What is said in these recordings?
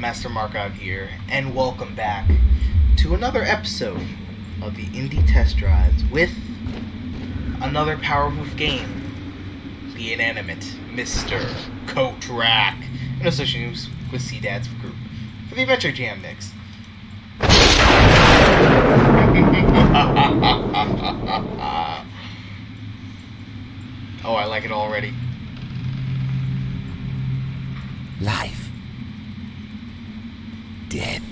Master Markov here, and welcome back to another episode of the Indie Test Drives with another PowerHoof game, the Inanimate Mr. Coatrack, in association with C-Dad's group, for the Adventure Jam mix. Oh, I like it already. Life. Death.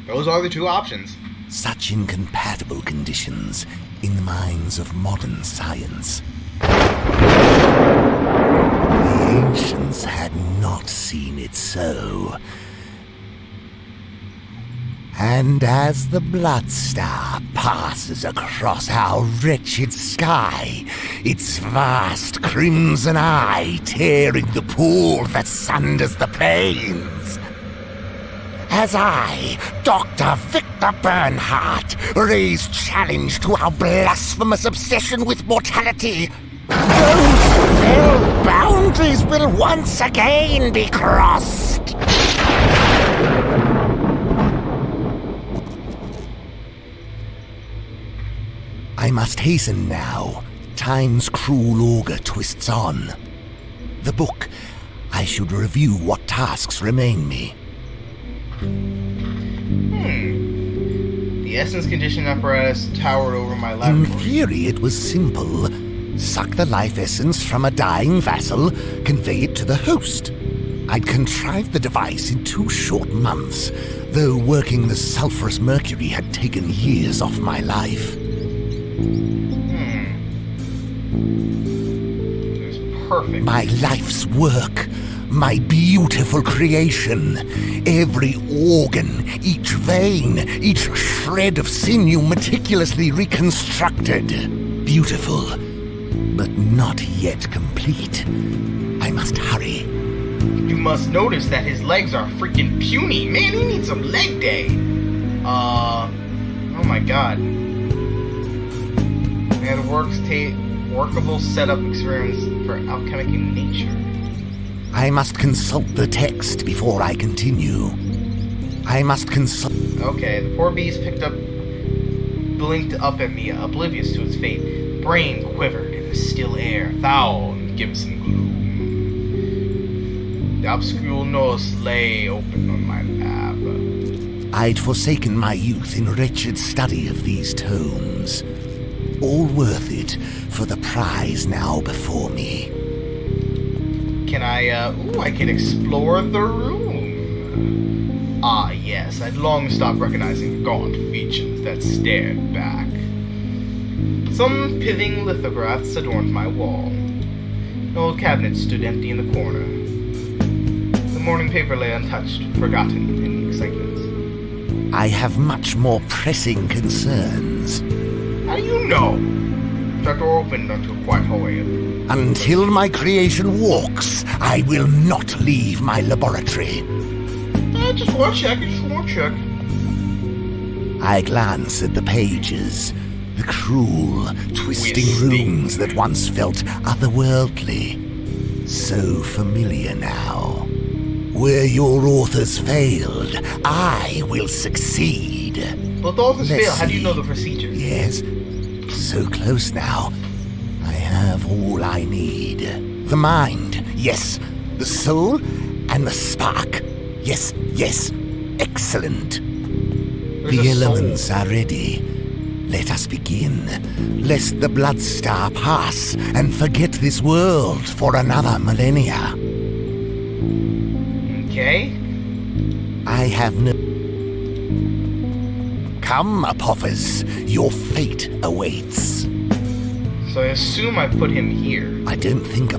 Those are the two options. Such incompatible conditions in the minds of modern science. The ancients had not seen it so. And as the blood star passes across our wretched sky, its vast crimson eye tearing the pool that sunders the plains, as I, Dr. Victor Bernhardt, raise challenge to our blasphemous obsession with mortality, those fell boundaries will once again be crossed. I must hasten now. Time's cruel auger twists on. The book. I should review what tasks remain me. The essence conditioning apparatus towered over my laboratory. In theory, it was simple. Suck the life essence from a dying vassal, convey it to the host. I'd contrived the device in 2 short months, though working the sulfurous mercury had taken years off my life. It was perfect. My life's work. My beautiful creation. Every organ, each vein, each shred of sinew meticulously reconstructed. Beautiful, but not yet complete. I must hurry. You must notice that his legs are freaking puny. Man, he needs some leg day. Oh my god. And workable setup experience for alchemic in nature. I must consult the text before I continue. I must consult... Okay, the poor beast blinked up at me, oblivious to its fate. Brain quivered in the still air, foul and Gibson gloom. The obscure nose lay open on my lap. I'd forsaken my youth in wretched study of these tomes. All worth it for the prize now before me. Can I can explore the room. Ah, yes, I'd long stopped recognizing the gaunt features that stared back. Some pithing lithographs adorned my wall. An old cabinet stood empty in the corner. The morning paper lay untouched, forgotten in the excitement. I have much more pressing concerns. How do you know? The door opened onto a quiet hallway. Until my creation walks, I will not leave my laboratory. I just want to check. I glance at the pages, the cruel, twisting runes that once felt otherworldly. So familiar now. Where your authors failed, I will succeed. But the authors fail. How do you know the procedure? Yes, so close now. I have all I need. The mind, yes. The soul and the spark. Yes. Excellent. The elements are ready. Let us begin, lest the blood star pass and forget this world for another millennia. Okay. I have no... Come, Apophis, your fate awaits. So I assume I put him here. I don't think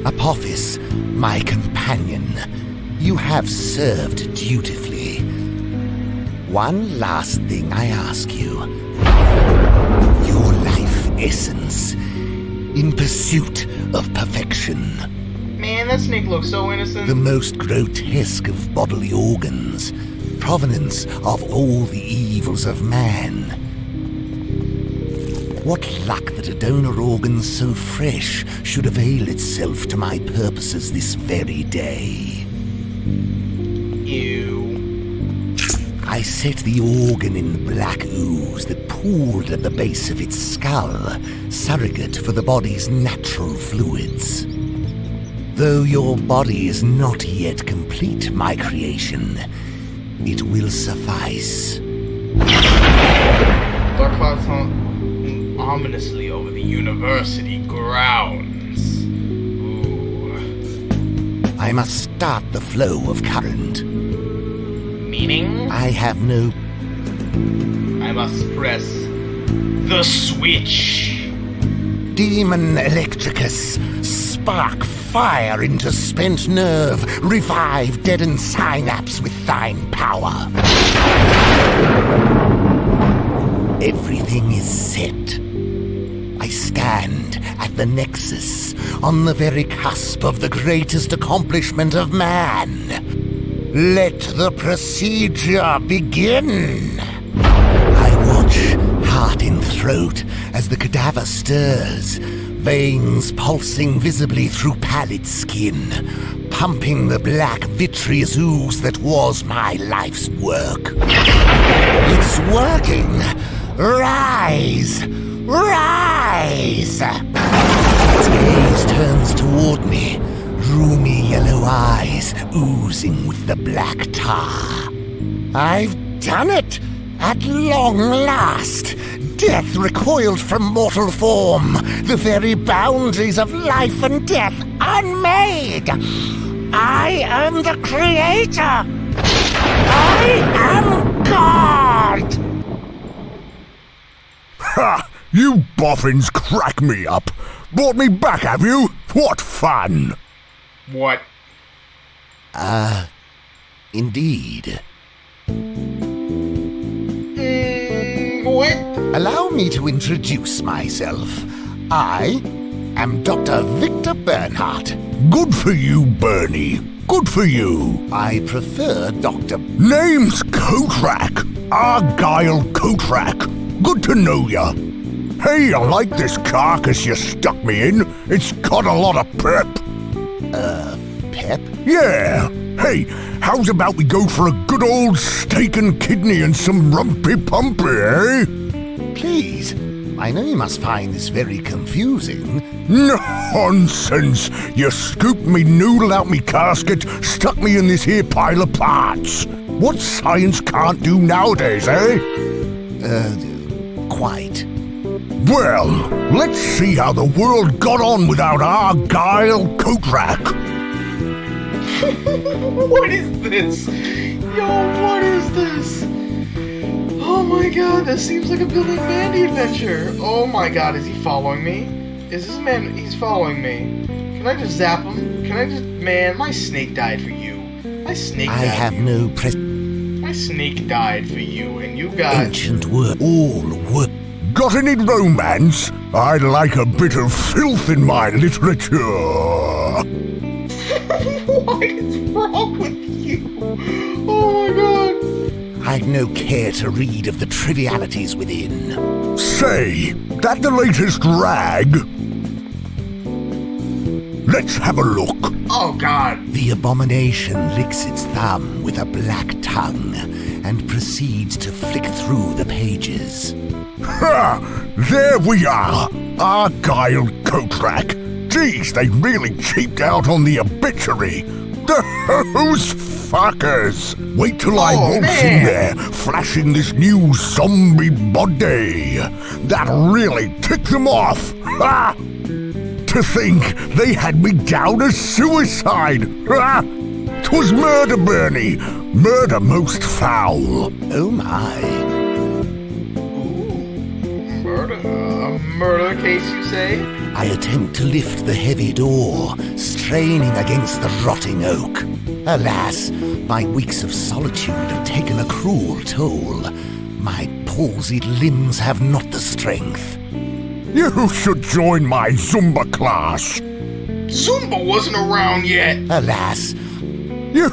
Apophis, my companion, you have served dutifully. One last thing I ask you. Your life essence, in pursuit of perfection. Man, that snake looks so innocent. The most grotesque of bodily organs, provenance of all the evils of man. What luck that a donor organ so fresh should avail itself to my purposes this very day. Ew. I set the organ in the black ooze that pooled at the base of its skull, surrogate for the body's natural fluids. Though your body is not yet complete, my creation, it will suffice. Dark clouds hung ominously over the university grounds. Ooh. I must start the flow of current. Meaning? I have no... I must press the switch. Demon Electricus, spark fire into spent nerve, revive deadened synapse with thine power. Everything is set. I stand at the nexus, on the very cusp of the greatest accomplishment of man. Let the procedure begin. I watch, heart in throat, as the cadaver stirs, veins pulsing visibly through pallid skin, pumping the black vitreous ooze that was my life's work. It's working! Rise! Rise! Its gaze turns toward me, roomy yellow eyes oozing with the black tar. I've done it! At long last! Death recoiled from mortal form, the very boundaries of life and death unmade! I am the creator! I am God! Ha! You boffins crack me up! Brought me back, have you? What fun! What? Indeed. What? Allow me to introduce myself. I am Dr. Victor Bernhardt. Good for you, Bernie. Good for you. I prefer Dr. Name's Coatrack. Argyle Coatrack. Good to know ya. Hey, I like this carcass you stuck me in. It's got a lot of pep. Pep? Yeah. Hey, how's about we go for a good old steak and kidney and some rumpy-pumpy, eh? Please, I know you must find this very confusing. Nonsense! You scooped me noodle out me casket, stuck me in this here pile of parts. What science can't do nowadays, eh? Quite. Well, let's see how the world got on without Argyle Coatrack. What is this? Yo, what is this? Oh my god, this seems like a Billy and Mandy adventure. Oh my god, is he following me? Is this man, he's following me. Can I just zap him? Can I just, man, my snake died for you. My snake died I have for you. no My snake died for you, and you got... ancient word. All word. Got any romance? I'd like a bit of filth in my literature. What is wrong with you? Oh my god. I've no care to read of the trivialities within. Say, that the latest rag? Let's have a look. Oh god. The abomination licks its thumb with a black tongue and proceeds to flick through the pages. Ha! There we are! Argyle Coatrack. Geez, they really cheaped out on the obituary. Those fuckers! Wait till I waltz in there, flashing this new zombie body. That'll really tick them off. Ha! To think they had me down as suicide. Ha! 'Twas murder, Bernie. Murder most foul. Oh my. Murder case, you say? I attempt to lift the heavy door, straining against the rotting oak. Alas, my weeks of solitude have taken a cruel toll. My palsied limbs have not the strength. You should join my Zumba class. Zumba wasn't around yet. Alas, You...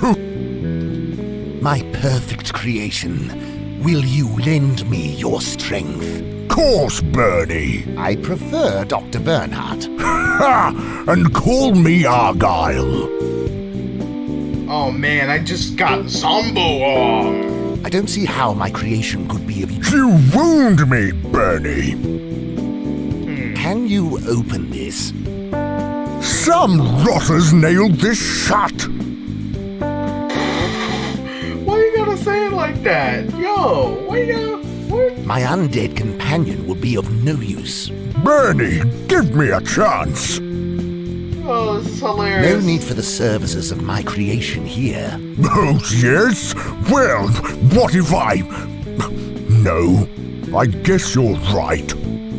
my perfect creation, will you lend me your strength? course, Bernie. I prefer Dr. Bernhardt. Ha! And call me Argyle. Oh man, I just got Zombo on. I don't see how my creation could be of use. You wound me, Bernie. Can you open this? Some rotters nailed this shut. Why you gotta say it like that? Yo, why you gotta... What? My undead companion would be of no use. Bernie, give me a chance. Oh, this is hilarious. No need for the services of my creation here. Oh, yes? Well, what if I... No, I guess you're right.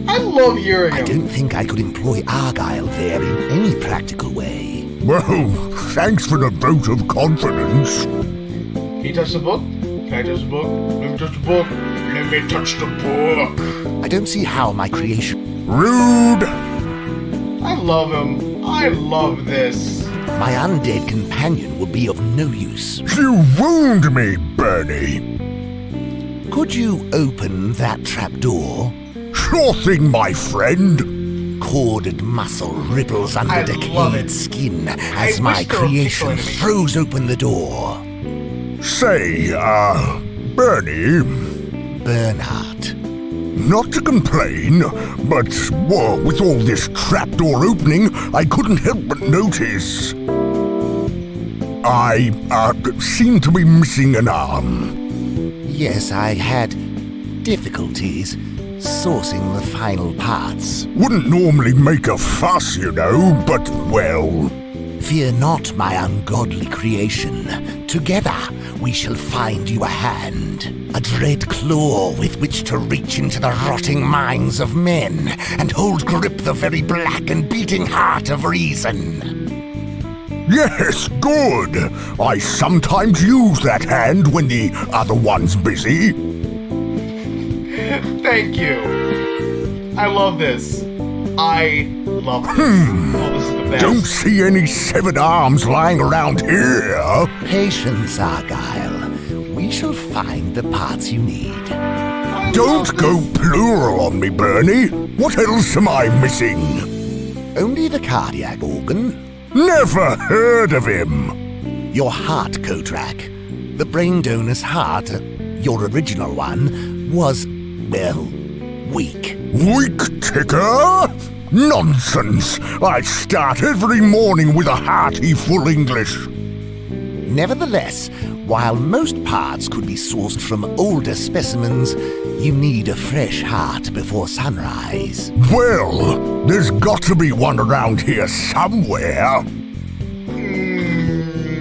I love hearing I him. don't think I could employ Argyle there in any practical way. Well, thanks for the vote of confidence. Can you touch the book? Can I touch the book? Let me touch the book. Let me touch the book. I don't see how my creation... Rude. I love him. I love this. My undead companion would be of no use. You wound me, Bernie. Could you open that trapdoor? Sure thing, my friend. Corded muscle ripples under I love it. decayed skin as I my wish there were creation people in me. throws open the door. Say, Bernie, Bernhardt. not to complain, but, well, with all this trapdoor opening, I couldn't help but notice. I, seem to be missing an arm. Yes, I had difficulties sourcing the final parts. Wouldn't normally make a fuss, you know, but, well... Fear not, my ungodly creation. Together we shall find you a hand, a dread claw with which to reach into the rotting minds of men and hold grip the very black and beating heart of reason. Yes, good. I sometimes use that hand when the other one's busy. Thank you. I love this. I love this. Oh, this is the best. Don't see any severed arms lying around here. Patience, Argyle. We shall find the parts you need. I Don't love go this. plural on me, Bernie. What else am I missing? Only the cardiac organ. Never heard of him. Your heart, Coatrack. The brain donor's heart, your original one, was, well, weak. Weak ticker? Nonsense. I start every morning with a hearty full English. Nevertheless, while most parts could be sourced from older specimens, you need a fresh heart before sunrise. Well, there's got to be one around here somewhere.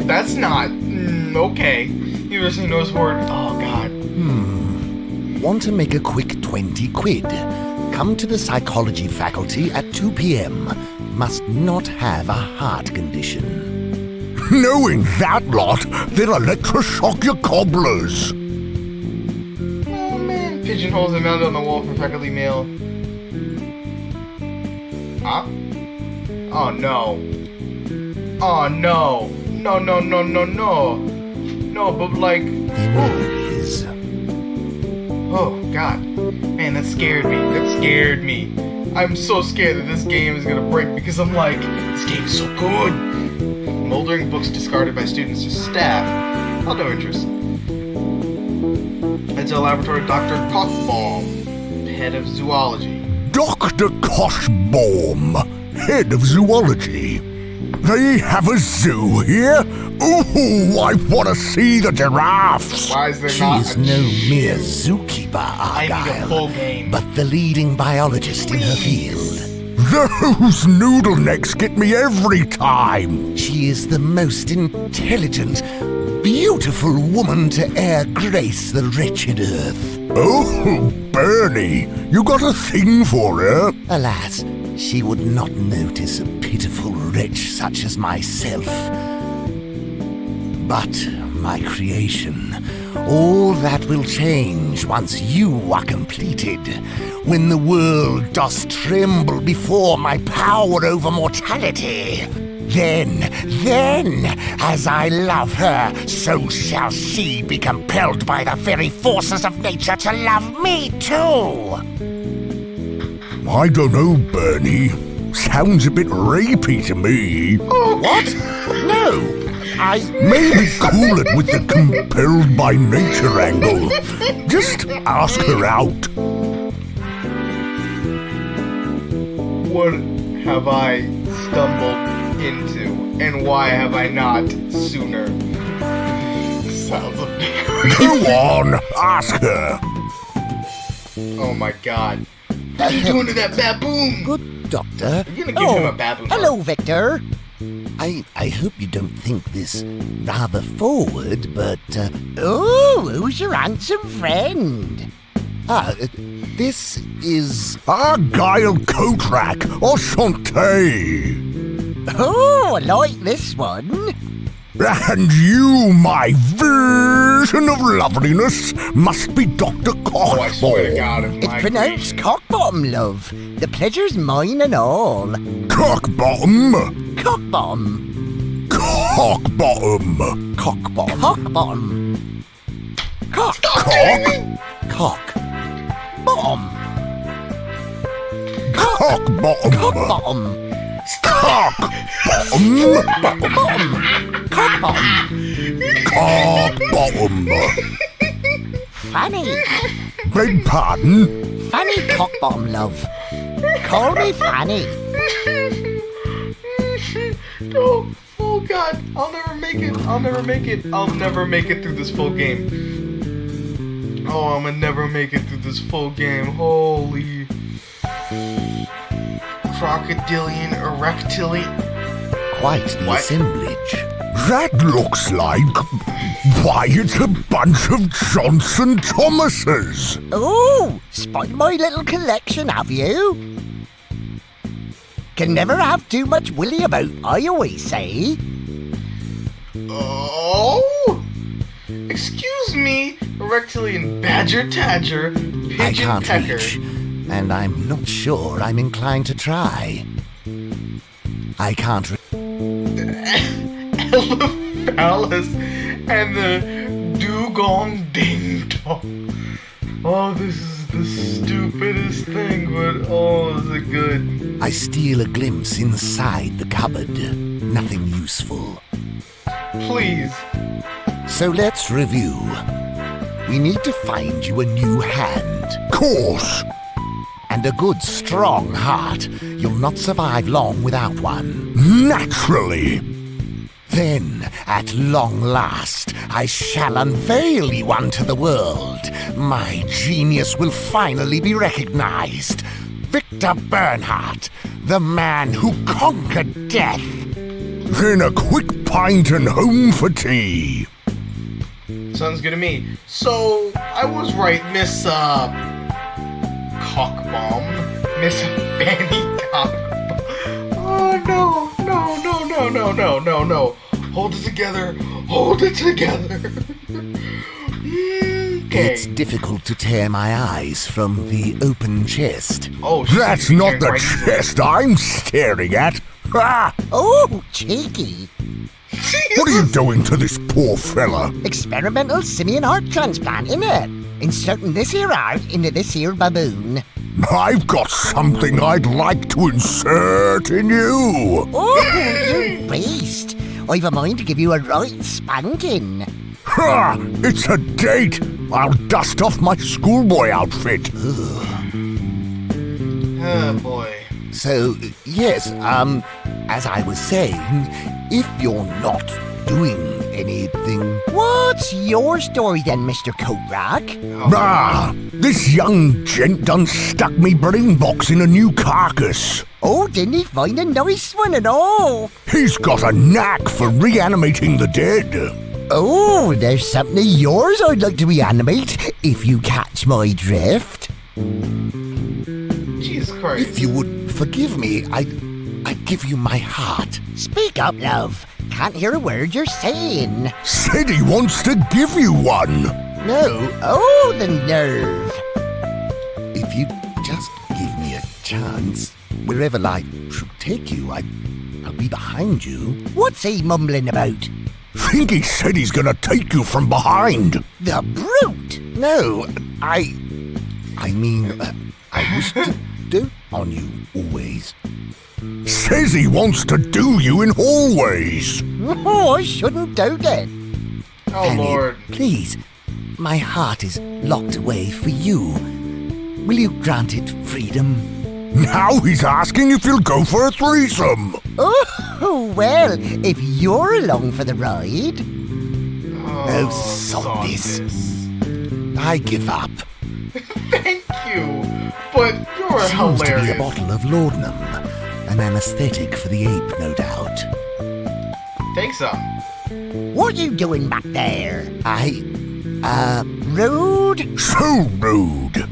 That's not... okay. You ever seen those words? Oh, God. Want to make a quick 20 quid? Come to the psychology faculty at 2 p.m. Must not have a heart condition. Knowing that lot, they'll electroshock your cobblers. Oh, man. Pigeonholes are mounted on the wall for faculty mail. Huh? Oh, no. Oh, no. No, no, no, no, no. No, but like... There is. Oh, God. Man, that scared me. That scared me. I'm so scared that this game is gonna break because I'm like, this game's so good. Moldering books discarded by students to staff. I'll no interest. It's a laboratory of Dr. Kochbaum, head of zoology. Dr. Kochbaum, head of zoology. They have a zoo here? Ooh, I want to see the giraffes. Why is there She not is a no shit? mere zookeeper, I need a Argyle, full game. but the leading biologist in her field. Those noodle necks get me every time. She is the most intelligent, beautiful woman to e'er grace the wretched earth. Oh, Bernie, you got a thing for her? Alas, she would not notice a pitiful wretch such as myself. But, my creation, all that will change once you are completed, when the world does tremble before my power over mortality. Then, as I love her, so shall she be compelled by the very forces of nature to love me too. I don't know, Bernie. Sounds a bit rapey to me. What? No, Maybe cool it with the compelled by nature angle. Just ask her out. What have I stumbled into, and why have I not sooner? Sounds a bit Go on, ask her. Oh my god. What are you doing to that baboon? good doctor. You're gonna give him a baboon. Hello, Victor. I hope you don't think this rather forward, but, Oh, who's your handsome friend? this is... Argyle Coatrack, enchanté. Oh, I like this one. And you, my version of loveliness, must be Dr. Oh, I swear to Kochbaum. God, if It's my pronounced queen- Cockbottom, love. The pleasure's mine and all. Cockbottom? Cockbottom. Cockbottom. Cockbomb. Cockbottom. Cock. Cock. Bottom. Cockbottom. Cockbottom. Cockbottom. Bottom. Cockbottom. Cockbottom. Fanny. Beg pardon? Fanny Cockbottom, love. Call me Fanny. Oh god, I'll never make it. I'll never make it. I'll never make it through this full game. Oh, I'm gonna never make it through this full game. Holy crocodilian erectilian. Quite the What? assemblage. That looks like... Why, it's a bunch of Johnson Thomases. Oh, spotted my little collection, have you? Can never have too much willy about, I always say. Oh, excuse me, erectilian badger tadger, pigeon I can't pecker. reach, and I'm not sure I'm inclined to try. I can't Elephalus and the dugong ding dong. Oh, this is the stupidest thing, but oh, is it good? I steal a glimpse inside the cupboard. Nothing useful. Please. So let's review. We need to find you a new hand. Course. And a good, strong heart. You'll not survive long without one. Naturally. Then, at long last, I shall unveil you unto the world. My genius will finally be recognized. Victor Bernhardt, the man who conquered death. Then a quick pint and home for tea. Sounds good to me. So, I was right, Miss, Kochbaum. Miss Fanny Kochbaum. Oh, no. Hold it together. Okay. It's difficult to tear my eyes from the open chest. Oh, she's That's gonna be not the right into it. chest I'm staring at. Ah! Oh, cheeky. What are you doing to this poor fella? Experimental simian heart transplant, innit? Inserting this here heart into this here baboon. I've got something I'd like to insert in you. Oh, you beast. I've a mind to give you a right spanking. Ha! It's a date. I'll dust off my schoolboy outfit. Oh, boy. So, yes, as I was saying, if you're not doing anything... What's your story then, Mr. Coatrack? Ah, this young gent done stuck me brain box in a new carcass. Oh, didn't he find a nice one and all? He's got a knack for reanimating the dead. Oh, there's something of yours I'd like to reanimate, if you catch my drift. Jesus Christ. If you would forgive me, I'd give you my heart. Speak up, love. Can't hear a word you're saying. Said he wants to give you one. No. Oh, the nerve. If you just give me a chance, wherever life should take you, I'll be behind you. What's he mumbling about? Think he said he's gonna take you from behind. The brute! No, I mean, I wish to don't on you always. Says he wants to do you in hallways. Oh, I shouldn't doubt it. Oh, Fanny, Lord. please. My heart is locked away for you. Will you grant it freedom? Now he's asking if you'll go for a threesome. Oh, well, if you're along for the ride. Oh, sod this. I give up. Thank you, but you're Seems to be a hilarious. bottle of laudanum. An anesthetic for the ape, no doubt. Take some. What you doing back there? Rude? So rude.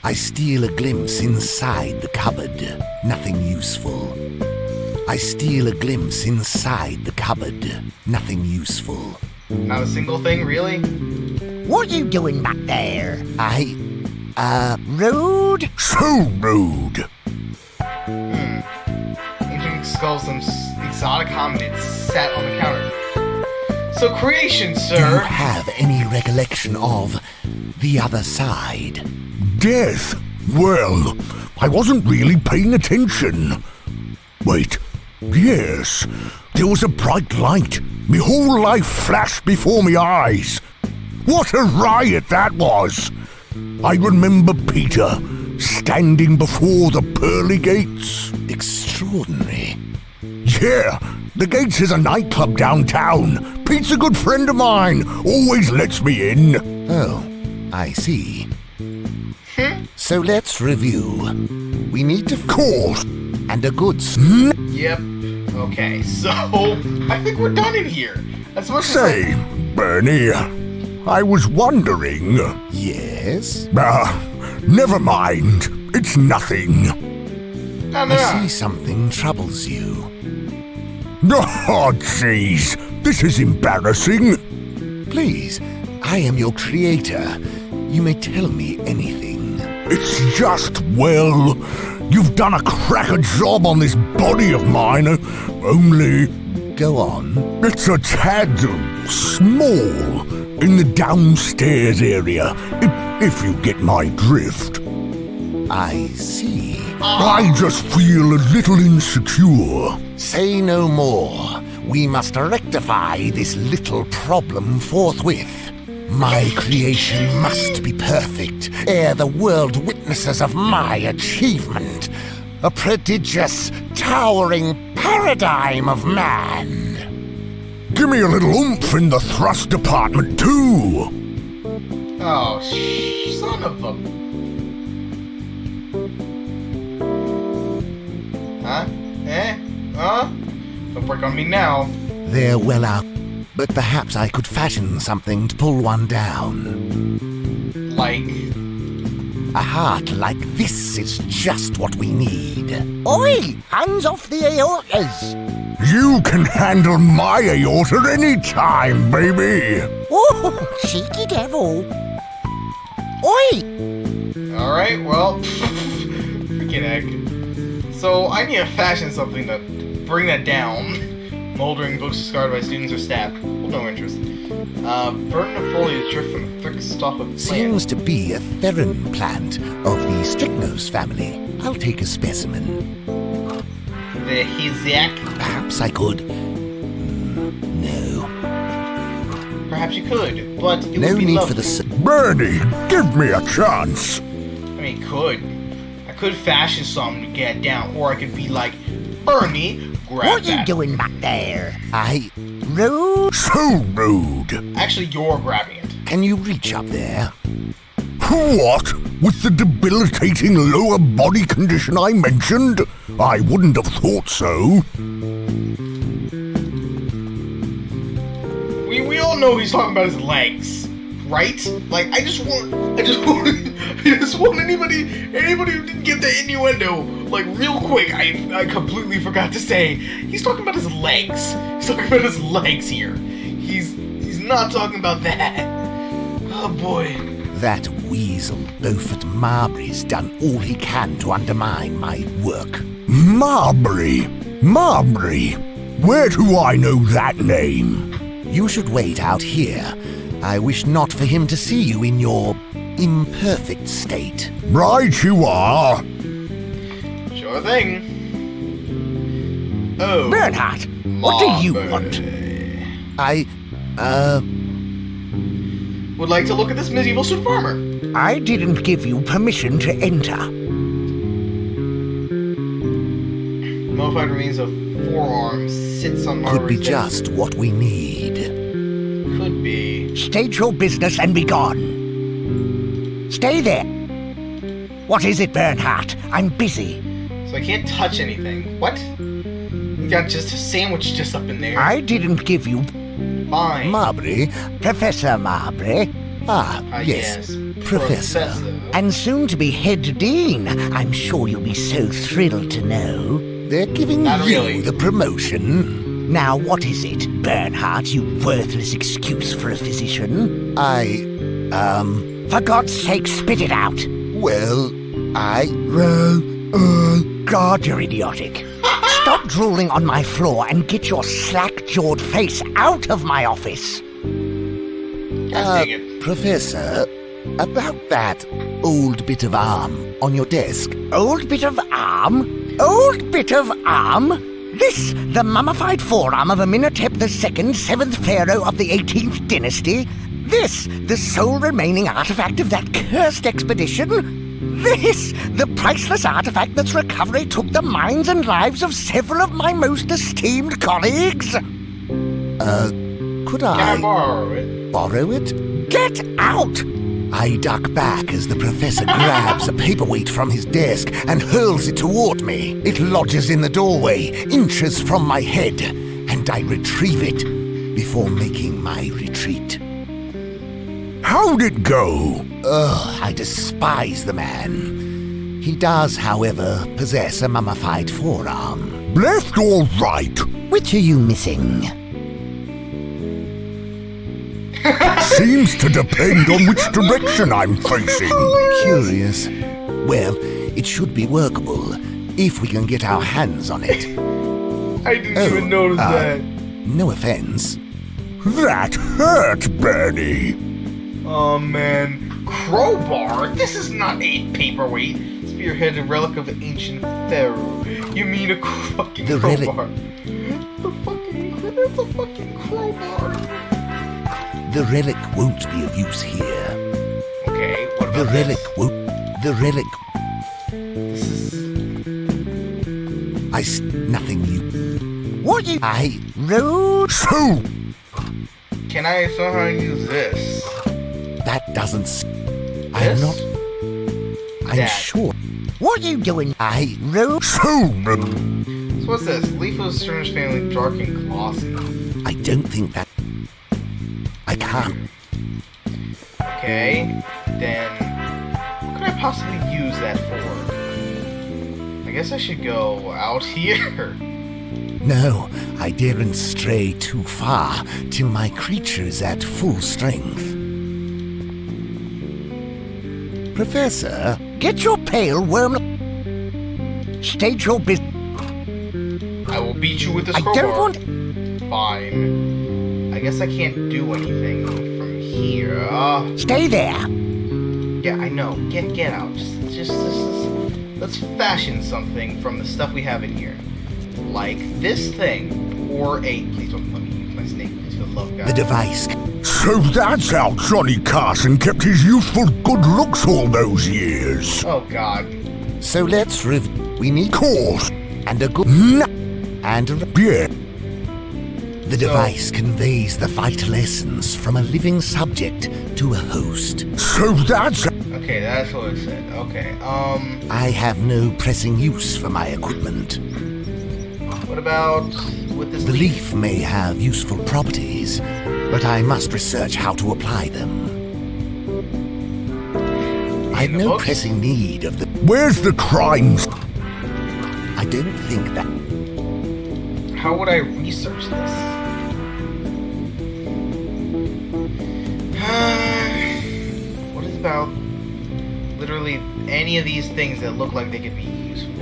I steal a glimpse inside the cupboard. Nothing useful. I steal a glimpse inside the cupboard. Nothing useful. Not a single thing, really? What you doing back there? Rude? So rude. Ancient skulls, some exotic hominids sat on the counter. So creation, Do you sir. have any recollection of the other side? Death? Well, I wasn't really paying attention. Wait, yes, there was a bright light. My whole life flashed before my eyes. What a riot that was! I remember Peter standing before the pearly gates. Extraordinary. Yeah, the Gates is a nightclub downtown. Pete's a good friend of mine, always lets me in. Oh, I see. So let's review. We need to Course. and a good Yep. Okay, so I think we're done in here. As much as Say, Bernie, I was wondering. Yes? Never mind. It's nothing. No, I see something troubles you. Oh, jeez. This is embarrassing. Please, I am your creator. You may tell me anything. It's just, well, you've done a cracker job on this body of mine. Only Go on. it's a tad small in the downstairs area, if you get my drift. I see. I just feel a little insecure. Say no more. We must rectify this little problem forthwith. My creation must be perfect ere the world witnesses of my achievement. A prodigious, towering paradigm of man. Give me a little oomph in the thrust department, too. Oh, son of a... Huh? Huh? Don't work on me now. They're well out, but perhaps I could fashion something to pull one down. Like... A heart like this is just what we need. Oi! Hands off the aortas! You can handle my aorta anytime, baby. Oh, cheeky devil! Oi! Alright, well... Freaking heck. So, I need to fashion something to bring that down. Moldering books discarded by students or staff. Hold no interest. Burn the foliage drift from a thick stalk of plant. Seems to be a theron plant of the strychnose family. I'll take a specimen. The Hizak. Perhaps I could... no. Perhaps you could, but it No would be need lovely. for the... Bernie, give me a chance. I mean, I could fashion something to get down, or I could be like, Bernie, grab What you that. doing back there? Rude. So rude. Actually, you're grabbing it. Can you reach up there? What? With the debilitating lower body condition I mentioned? I wouldn't have thought so. We all know he's talking about his legs, right? Like, I just want anybody who didn't get the innuendo, like, real quick, I completely forgot to say, he's talking about his legs. He's talking about his legs here. He's not talking about that. Oh boy. That weasel Beaufort Marbury's done all he can to undermine my work. Marbury? Marbury? Where do I know that name? You should wait out here. I wish not for him to see you in your imperfect state. Right you are. Sure thing. Oh. Bernhardt, what do you want? I, Would like to look at this medieval suit of armor. I didn't give you permission to enter. Modified remains of forearm sits on could be Margaret's just what we need. Could be. State your business and be gone. Stay there. What is it, Bernhardt? I'm busy. So I can't touch anything. What? You got just a sandwich just up in there. I didn't give you... Fine. Marbury? Professor Marbury. Yes. Professor. And soon to be head dean. I'm sure you'll be so thrilled to know. They're giving Not you really. the promotion. Now, what is it, Bernhardt, you worthless excuse for a physician? For God's sake, spit it out. Well, God, you're idiotic. Stop drooling on my floor and get your slack-jawed face out of my office. God dang it. Professor, about that old bit of arm on your desk. Old bit of arm? Old bit of arm? This, the mummified forearm of Amenhotep II, 7th pharaoh of the 18th dynasty? This, the sole remaining artifact of that cursed expedition? This, the priceless artifact that's recovery took the minds and lives of several of my most esteemed colleagues? Could Can I I borrow it? borrow it? Get out! I duck back as the professor grabs a paperweight from his desk and hurls it toward me. It lodges in the doorway, inches from my head, and I retrieve it before making my retreat. How'd it go? Ugh, I despise the man. He does, however, possess a mummified forearm. Left or right? Which are you missing? Seems to depend on which direction I'm facing. Curious. Well, it should be workable if we can get our hands on it. I didn't even notice that. No offense. That hurt, Bernie. Oh man. Crowbar? This is not a paperweight. Spearheaded relic of an ancient pharaoh. You mean a fucking The relic- crowbar? That's a fucking crowbar. The relic won't be of use here. Okay, what The about relic won't. The relic. this? This is... Nothing you. What you... I. Rude. So, Can I somehow use this? That doesn't. I'm This? not. I'm That. sure. What you doing? Rude. So what's this? Leaf of Strange Family, dark and glossy. I don't think that. I can't. Okay, then what could I possibly use that for? I guess I should go out here. No, I daren't stray too far till my creature's at full strength. Professor, Get your pale worm... State your business. I will beat you with this I crowbar. don't want... Fine. I guess I can't do anything from here. Stay there. Yeah, I know. Get out. Just let's fashion something from the stuff we have in here, like this thing, or a. Please don't let me use my snake. Please, for the love of God. the device. so that's how Johnny Carson kept his youthful good looks all those years. Oh God. So let's we need Course. and a good and a Yeah. The device conveys the vital essence from a living subject to a host. So that's... Okay, that's what it said. Okay. I have no pressing use for my equipment. What about with this The leaf? leaf may have useful properties, but I must research how to apply them. I've the no books? pressing need of the... Where's the crimes? I don't think that... How would I research this? What is about literally any of these things that look like they could be useful?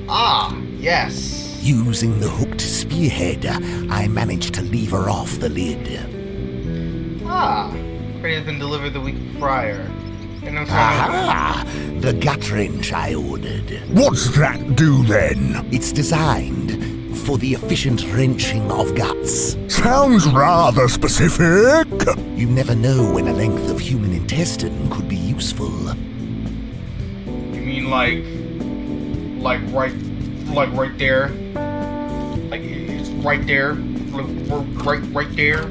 Ah, yes. Using the hooked spearhead, I managed to lever off the lid. Ah, crate has been delivered the week prior. And I'm sorry. Aha! The gut wrench I ordered. What's that do then? It's designed for the efficient wrenching of guts. Sounds rather specific. You never know when a length of human intestine could be useful. You mean like right there? Like it's right there? Right there?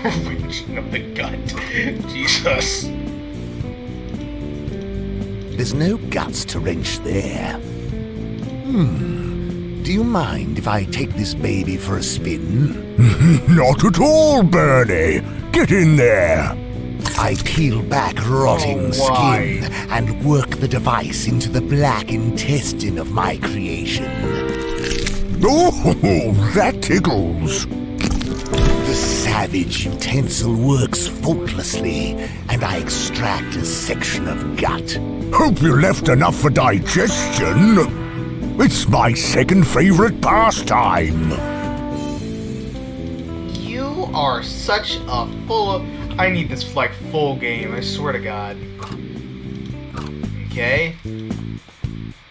Wrenching of the gut. Jesus. There's no guts to wrench there. Do you mind if I take this baby for a spin? Not at all, Bernie. Get in there. I peel back rotting Oh, why? skin and work the device into the black intestine of my creation. Oh, that tickles. The savage utensil works faultlessly, and I extract a section of gut. Hope you left enough for digestion. It's my second favorite pastime. You are such a full of... I need this like full game, I swear to God. Okay.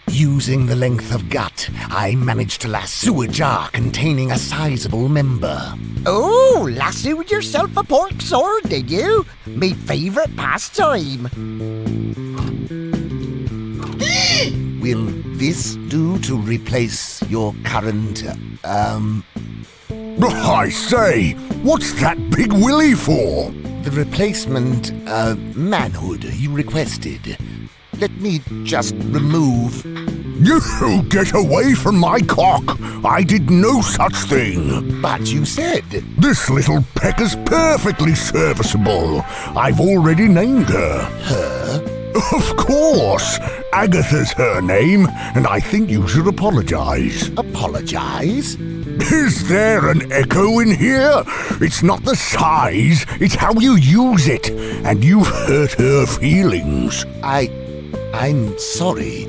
Using the length of gut, I managed to lasso a jar containing a sizable member. Oh, lassoed yourself a pork sword, did you? Me favourite pastime. Will this do to replace your current, I say, what's that big willy for? the replacement, manhood you requested? Let me just remove... You get away from my cock! I did no such thing! But you said... This little pecker's perfectly serviceable. I've already named her. Her? Of course! Agatha's her name, and I think you should apologize. Apologize? Is there an echo in here? It's not the size, it's how you use it, and you've hurt her feelings. I'm sorry,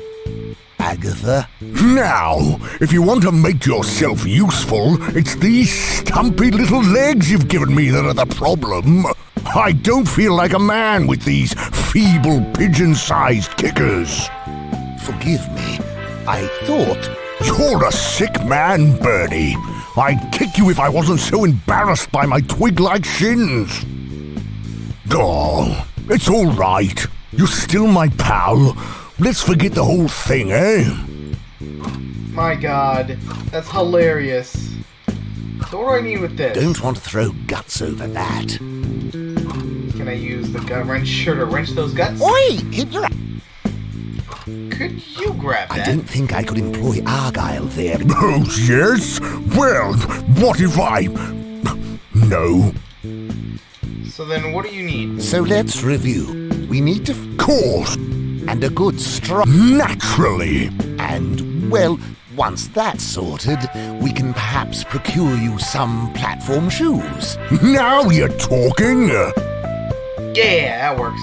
Agatha. Now, if you want to make yourself useful, it's these stumpy little legs you've given me that are the problem. I don't feel like a man with these feeble pigeon-sized kickers. Forgive me. I thought... You're a sick man, Bernie. I'd kick you if I wasn't so embarrassed by my twig-like shins. Oh, it's all right. You're still my pal. Let's forget the whole thing, eh? My God, that's hilarious. So what do I need with this? Don't want to throw guts over that. Can I use the gut wrencher to wrench those guts? Oi, keep your... Could you grab I that? don't think I could employ Argyle there. Oh, yes? Well, what if I... No. So then what do you need? So let's review. We need to... Course. And a good strong... Naturally. And, well, once that's sorted, we can perhaps procure you some platform shoes. Now you're talking. Yeah, that works.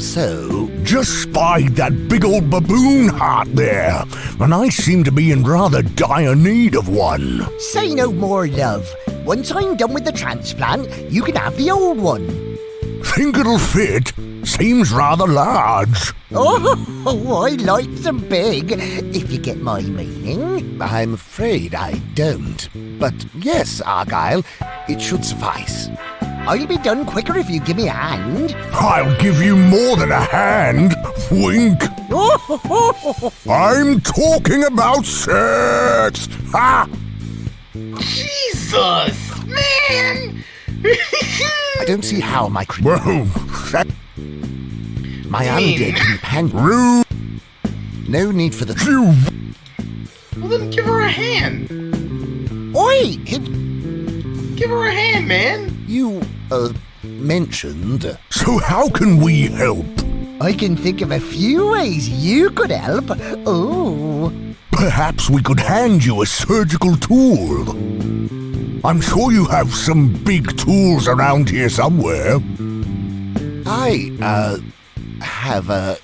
So... Just spied that big old baboon heart there, and I seem to be in rather dire need of one. Say no more, love. Once I'm done with the transplant, you can have the old one. Think it'll fit? Seems rather large. Oh, I like them big, if you get my meaning. I'm afraid I don't. But yes, Argyle, it should suffice. I'll be done quicker if you give me a hand. I'll give you more than a hand. Wink. I'm talking about sex. Ha! Jesus, man! I don't see how my Whoa, that my mean? undead companion... rude. No need for the... You Well then give her a hand. Oi, Give her a hand, man. You, mentioned... So how can we help? I can think of a few ways you could help. Oh. Perhaps we could hand you a surgical tool. I'm sure you have some big tools around here somewhere. I have a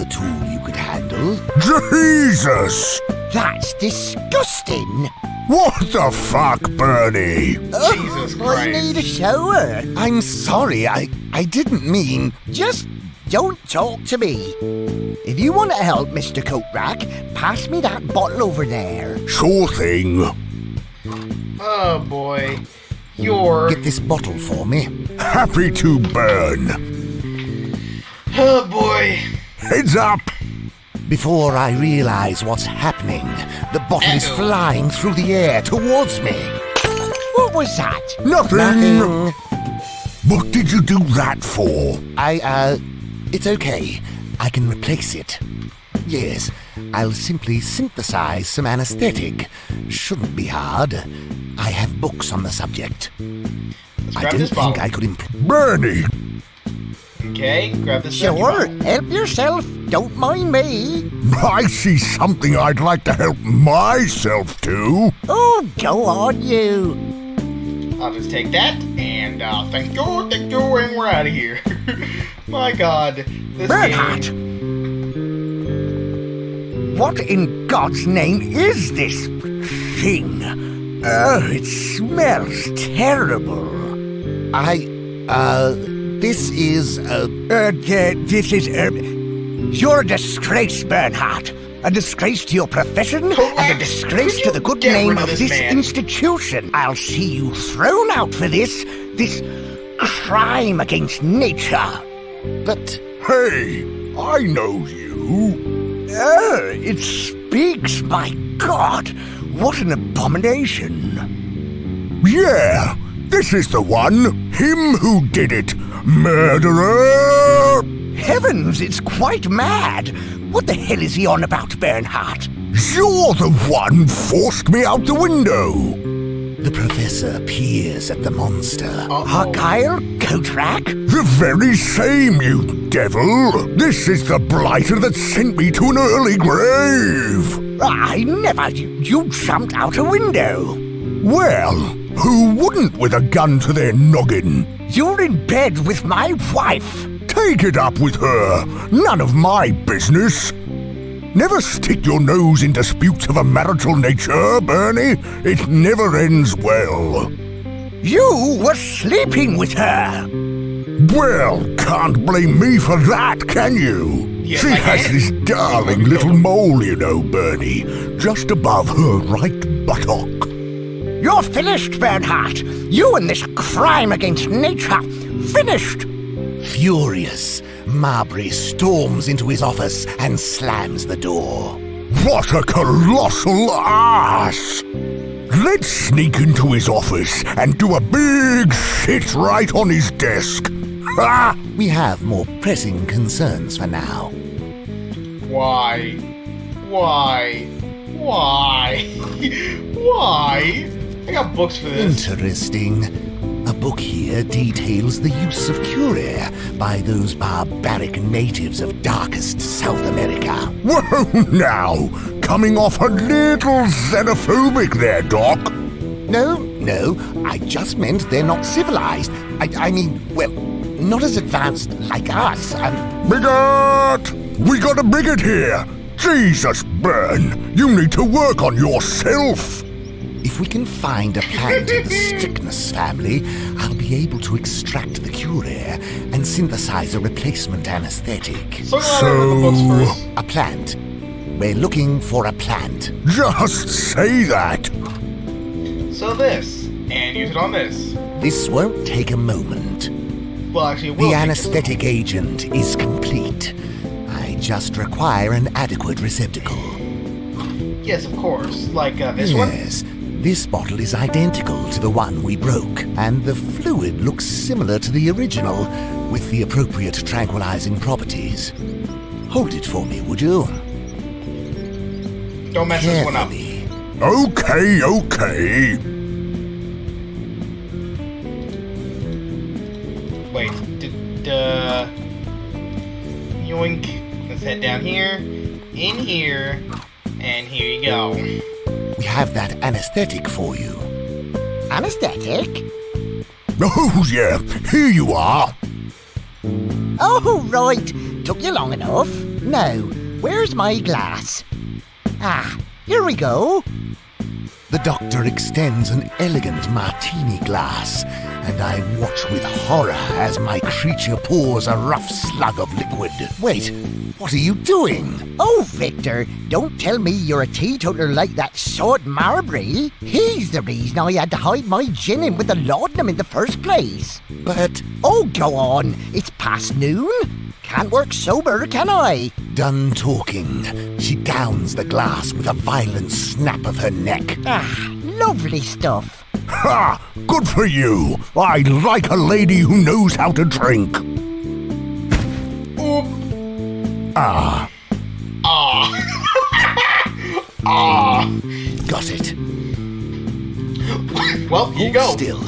tool you could handle. Jesus! That's disgusting. What the fuck, Bernie? Jesus I Christ. need a shower. I'm sorry, I didn't mean... Just don't talk to me. If you want to help, Mr. Coatrack, pass me that bottle over there. Sure thing. Oh boy. You're... Get this bottle for me. Happy to burn. Oh boy. Heads up. Before I realize what's happening, the bottle is flying through the air towards me. What was that? Nothing. What did you do that for? It's okay. I can replace it. Yes, I'll simply synthesize some anesthetic. Shouldn't be hard. I have books on the subject. Let's I grab don't this think bottle. I could improve. Bernie. Okay, grab this Sure, bottle. help yourself. Don't mind me. I see something I'd like to help myself to. Oh, go on, you. I'll just take that, and thank you, and we're out of here. My god, this Bernhardt! game... What in God's name is this thing? Oh, it smells terrible. This is, You're a disgrace, Bernhardt. A disgrace to your profession, and a disgrace to the good Get name rid of of this this man. institution. I'll see you thrown out for this crime against nature. but... Hey, I know you. Oh, it speaks, my God. What an abomination. Yeah, this is the one. Him who did it. Murderer! Heavens, it's quite mad. What the hell is he on about, Bernhardt? You're the one forced me out the window. The professor peers at the monster. Argyle? Coatrack? The very same, you devil. This is the blighter that sent me to an early grave. I never. You jumped out a window. Well, who wouldn't with a gun to their noggin? You're in bed with my wife. Take it up with her. None of my business. Never stick your nose in disputes of a marital nature, Bernie. It never ends well. You were sleeping with her. Well, can't blame me for that, can you? Yes, She I has can. this darling little mole, you know, Bernie, just above her right buttock. You're finished, Bernhardt. You and this crime against nature. Finished. Furious, Marbury storms into his office and slams the door. What a colossal ass! Let's sneak into his office and do a big shit right on his desk. Ha! We have more pressing concerns for now. Why? Why? Why? Why? I got books for this. Interesting. A book here details the use of Curia by those barbaric natives of darkest South America. Whoa now! Coming off a little xenophobic there, Doc. No, I just meant they're not civilized. I mean, well, not as advanced like us. Bigot! We got a bigot here! Jesus, Bern! You need to work on yourself! If we can find a plant in the Strychnus family, I'll be able to extract the Curia and synthesize a replacement anesthetic. So glad I read the books first. A plant. We're looking for a plant. Just say that! So this, and use it on this. This won't take a moment. Well, actually, it will The take- anesthetic agent is complete. I just require an adequate receptacle. Yes, of course. Like this one? Yes, this bottle is identical to the one we broke, and the fluid looks similar to the original, with the appropriate tranquilizing properties. Hold it for me, would you? Don't mess this one up. Carefully. Okay. Wait. Yoink. Let's head down here, in here, and here you go. We have that anesthetic for you. Anesthetic? Oh, yeah, here you are. Oh, right. Took you long enough. Now, where's my glass? Ah, Here we go. The doctor extends an elegant martini glass, and I watch with horror as my creature pours a rough slug of liquid. Wait, what are you doing? Oh, Victor, don't tell me you're a teetotaler like that sod Marbury. He's the reason I had to hide my gin in with the laudanum in the first place. But Oh, go on. It's past noon. Can't work sober, can I? done talking, she downs the glass with a violent snap of her neck. Ah, lovely stuff. Ha! Good for you! I like a lady who knows how to drink. Oop. Ah, Ah. Ah. Got it. Well, here you Hold go. still.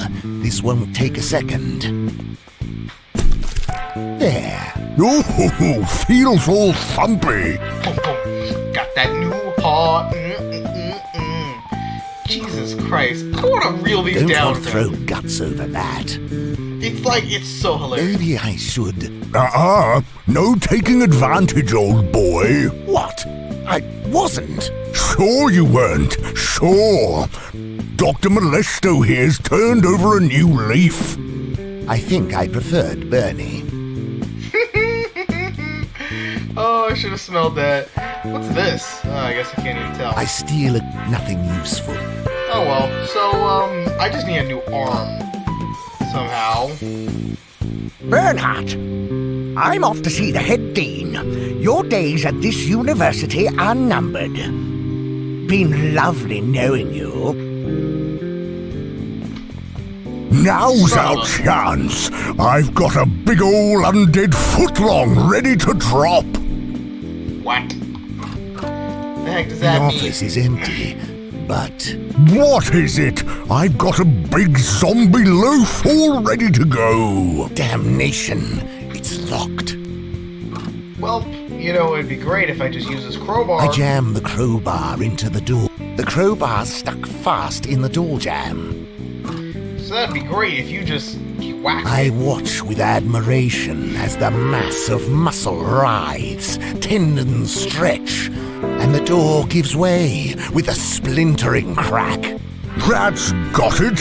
This won't take a second. There. ooh, feels all thumpy. Boom, boom. Got that new heart. Jesus Christ. I want to reel these Don't down. want to throw guts over that. It's so hilarious. Maybe I should. No taking advantage, old boy. What? I wasn't. Sure you weren't, sure. Dr. Molesto here's turned over a new leaf. I think I preferred Bernie. Oh, I should have smelled that. What's this? Oh, I guess I can't even tell. I steal nothing useful. Oh well. So, I just need a new arm. Somehow. Bernhardt, I'm off to see the head dean. Your days at this university are numbered. Been lovely knowing you. Now's our chance. I've got a big ol' undead footlong ready to drop. What? The heck does The that mean? office is empty, but What is it? I've got a big zombie loaf all ready to go. damnation, it's locked. Well, it'd be great if I just use this crowbar. I jam the crowbar into the door. The crowbar's stuck fast in the door jamb. So that'd be great if you just whack I it. watch with admiration as the mass of muscle writhes, tendons stretch, and the door gives way with a splintering crack. That's got it.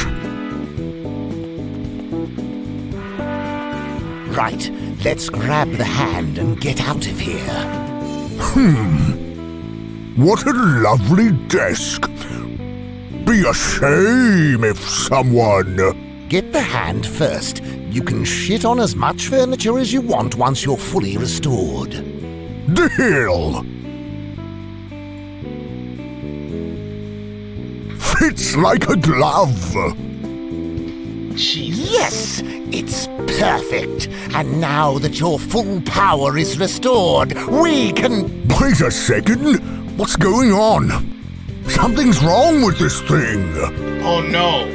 Right, let's grab the hand and get out of here. What a lovely desk. Be a shame if someone... Get the hand first. You can shit on as much furniture as you want once you're fully restored. Deal! Fits like a glove. Jesus. Yes, it's perfect. And now that your full power is restored, we can... Wait a second. What's going on? Something's wrong with this thing. Oh no.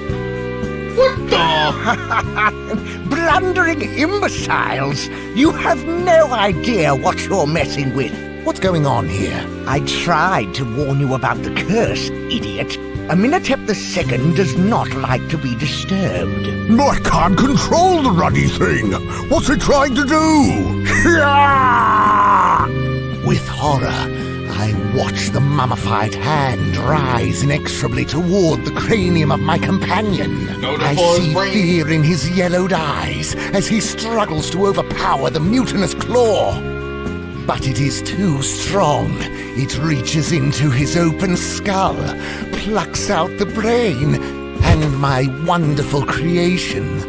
What the? Blundering imbeciles! You have no idea what you're messing with. What's going on here? I tried to warn you about the curse, idiot. Amenhotep II does not like to be disturbed. I can't control the ruddy thing. What's it trying to do? With horror, I watch the mummified hand rise inexorably toward the cranium of my companion. Notice I for his see brain. fear in his yellowed eyes as he struggles to overpower the mutinous claw. But it is too strong. It reaches into his open skull, plucks out the brain, and my wonderful creation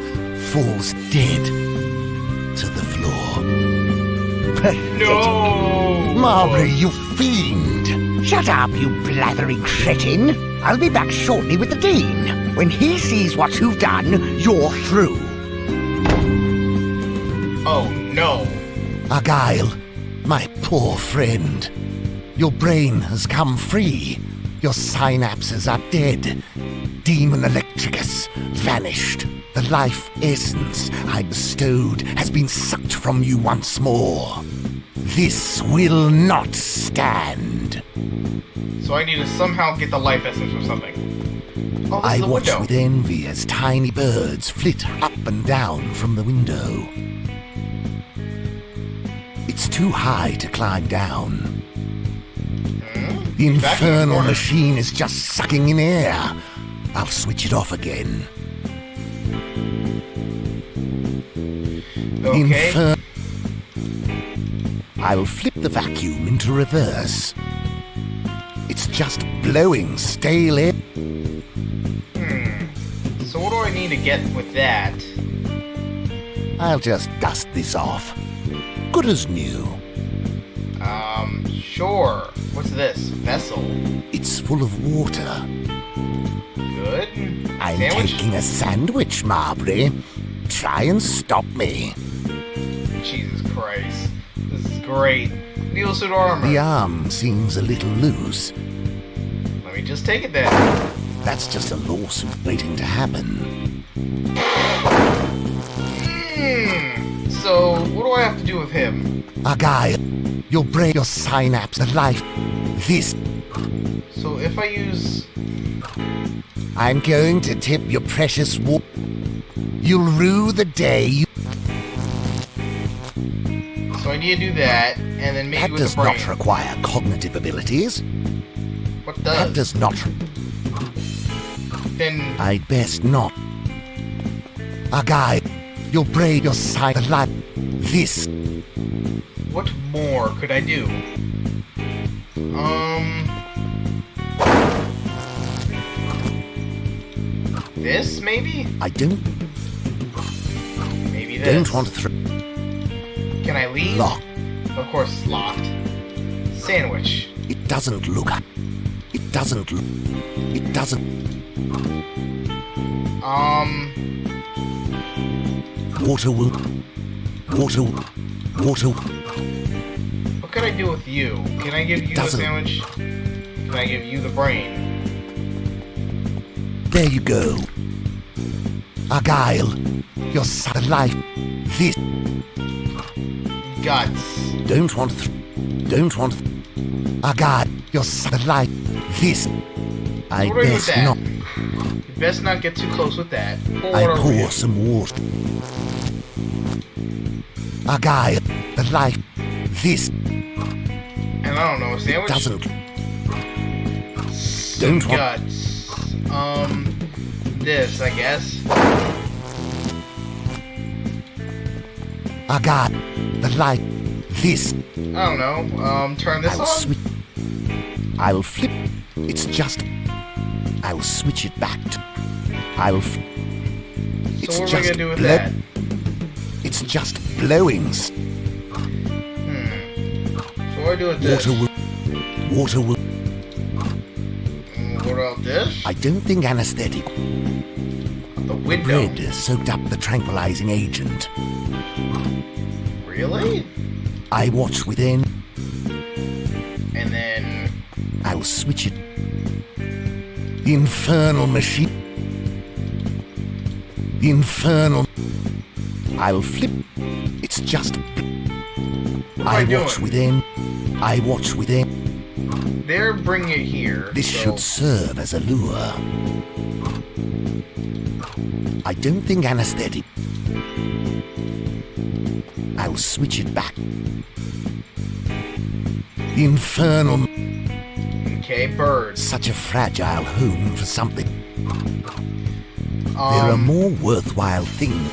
falls dead to the floor. No. Marbury, you fiend! Shut up, you blathering cretin! I'll be back shortly with the dean. When he sees what you've done, you're through. Oh no. Argyle, my poor friend. Your brain has come free. Your synapses are dead. Demon Electricus vanished. The life essence I bestowed has been sucked from you once more. This will not stand. So I need to somehow get the life essence from something. Oh, this I is a watch window. with envy as tiny birds flit up and down from the window. It's too high to climb down. The infernal machine is just sucking in air. I'll switch it off again. Okay. I'll flip the vacuum into reverse. It's just blowing stale air. So what do I need to get with that? I'll just dust this off. Good as new. Sure. What's this? Vessel. It's full of water. Good. I'm Sandwich? taking a sandwich, Marbury. Try and stop me. Jesus Christ. This is great. Needle suit armor. The arm seems a little loose. Let me just take it then. That's just a lawsuit waiting to happen. So, what do I have to do with him? A guy, you'll break your synapse of life. This, So, if I use... I'm going to tip your precious water. You'll rue the day you... So I need to do that, and then maybe That with the does brain. not require cognitive abilities. What That does? does not... Then... I'd best not. A guy, you'll break your side of life. This, What more could I do? This, maybe? I don't Maybe this. want to Can I leave? lock. Of course it's locked. Sandwich. It doesn't look... It doesn't look... It doesn't... Water will... What can I do with you? Can I give you the doesn't- sandwich? Can I give you the brain? There you go. Argyle, your side of life. This... Guts. Don't want... Argyle, your side of life. This... I What do I do with best that? not... You best not get too close with that. Pour I it over pour here. some water. Argyle, the life. This And I don't know, a sandwich? doesn't... Some don't want- guts. This, I guess. Argyle, the life. This... I don't know. Turn this I'll on? switch... I'll flip... It's just... I'll switch it back to... I'll... So It's what am I just gonna do with blow- that? It's just blowing. So what do I do with this? Water will... What about this? I don't think anesthetic The window. bread soaked up the tranquilizing agent. Really? I watch within. And then... I'll switch it. The infernal machine. The infernal... I'll flip. It's just... What am I I watch doing? within. I watch within. They're bringing it here. This so should serve as a lure. I don't think anesthetic. I'll switch it back. The infernal... Okay, birds. Such a fragile home for something. There are more worthwhile things.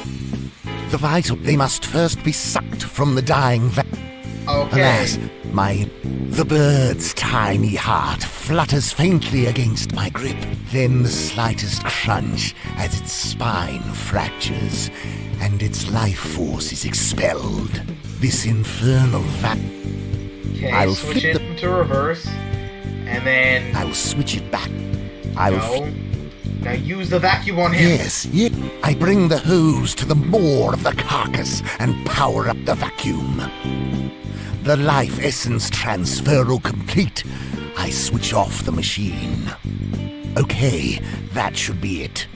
The vital... They must first be sucked from the dying Okay. Alas, the bird's tiny heart flutters faintly against my grip. Then the slightest crunch as its spine fractures and its life force is expelled. This infernal Okay, I'll switch flip it into reverse. And then... I'll switch it back. No. Now use the vacuum on him. Yes, I bring the hose to the maw of the carcass and power up the vacuum. The life essence transferal complete. I switch off the machine. Okay, that should be it.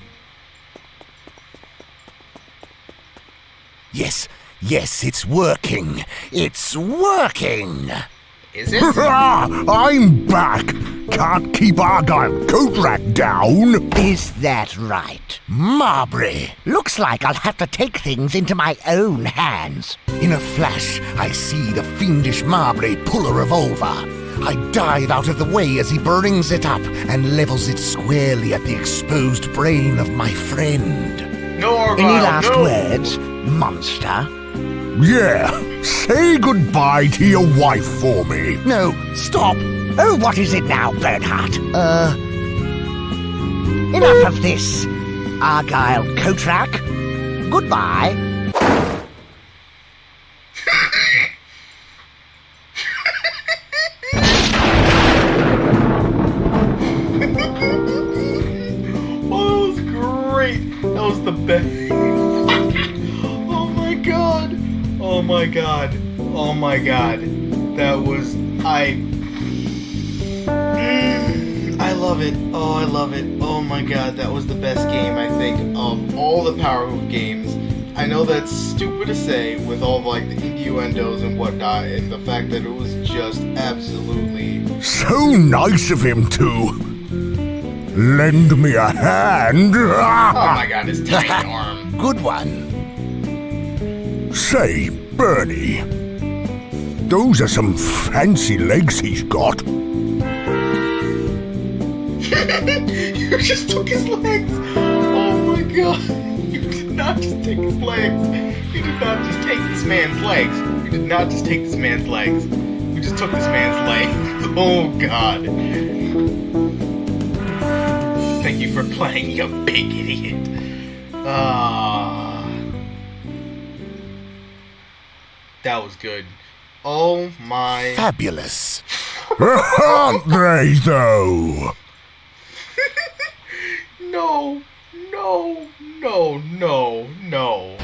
Yes, it's working. It's working! Is it? I'm back! Can't keep Argyle Coatrack down! Is that right? Marbury! Looks like I'll have to take things into my own hands. In a flash, I see the fiendish Marbury pull a revolver. I dive out of the way as he brings it up and levels it squarely at the exposed brain of my friend. No, Argyle, Any last no. words, monster? Yeah, say goodbye to your wife for me. No, stop! Oh, what is it now, Bernhardt? Enough of this, Argyle Coatrack. Goodbye. Oh, that was great. That was the best. Oh my god. Oh my god. Oh my god. That was I love it. Oh, I love it. Oh my god, that was the best game, I think, of all the PowerHoof games. I know that's stupid to say with all of, like, the innuendos and whatnot, and the fact that it was just absolutely... So nice of him to lend me a hand. Oh my god, his tiny arm. Good one. Say, Bernie, those are some fancy legs he's got. You just took his legs! Oh my god! You did not just take his legs! You did not just take this man's legs! You did not just take this man's legs! You just took this man's legs! Oh god! Thank you for playing, you big idiot! That was good. Oh my... Fabulous. Aren't they, though? No, no, no, no, no.